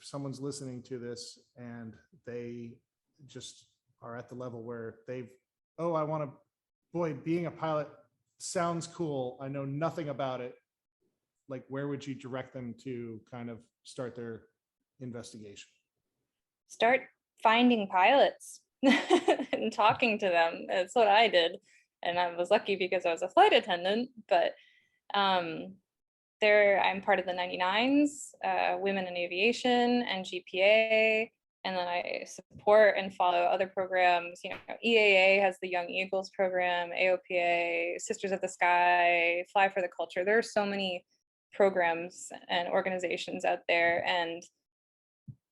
someone's listening to this and they just are at the level where oh, I want to, boy, being a pilot sounds cool. I know nothing about it. Like, where would you direct them to kind of start their investigation? Start finding pilots and talking to them. That's what I did. And I was lucky because I was a flight attendant, but I'm part of the 99s, Women in Aviation and GPA. And then I support and follow other programs. EAA has the Young Eagles program, AOPA, Sisters of the Sky, Fly for the Culture. There are so many programs and organizations out there, and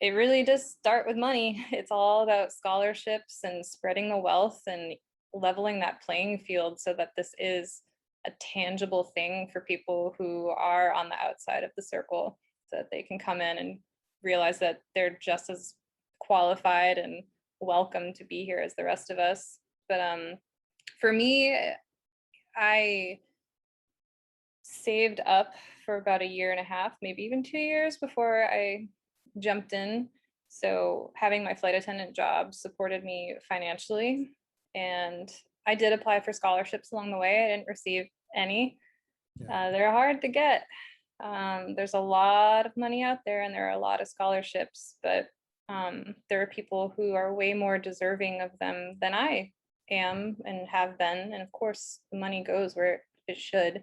it really does start with money. It's all about scholarships and spreading the wealth and leveling that playing field so that this is a tangible thing for people who are on the outside of the circle, so that they can come in and realize that they're just as qualified and welcome to be here as the rest of us. But for me, I saved up for about 1.5 years, maybe even 2 years before I jumped in. So having my flight attendant job supported me financially, and I did apply for scholarships along the way. I didn't receive any. They're hard to get. There's a lot of money out there and there are a lot of scholarships, but there are people who are way more deserving of them than I am and have been. And of course, the money goes where it should.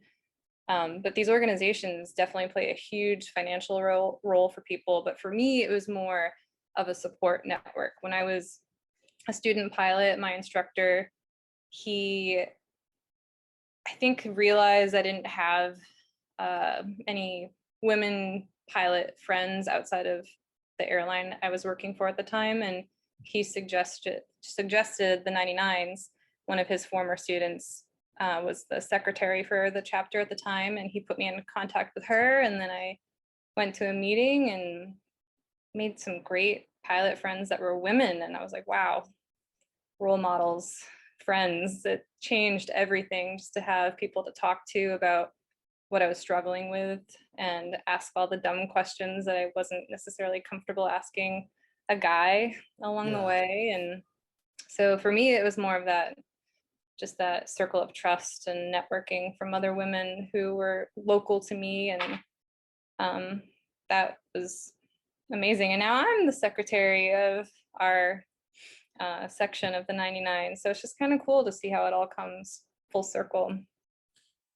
But these organizations definitely play a huge financial role for people. But for me, it was more of a support network. When I was a student pilot, my instructor, he, I think, realized I didn't have any women pilot friends outside of the airline I was working for at the time. And he suggested the 99s. One of his former students was the secretary for the chapter at the time, and he put me in contact with her. And then I went to a meeting and made some great pilot friends that were women. And I was like, wow, role models, friends. It changed everything just to have people to talk to about what I was struggling with and ask all the dumb questions that I wasn't necessarily comfortable asking a guy along the way. And so for me, it was more of that, just that circle of trust and networking from other women who were local to me. And that was amazing. And now I'm the secretary of our section of the 99. So it's just kind of cool to see how it all comes full circle.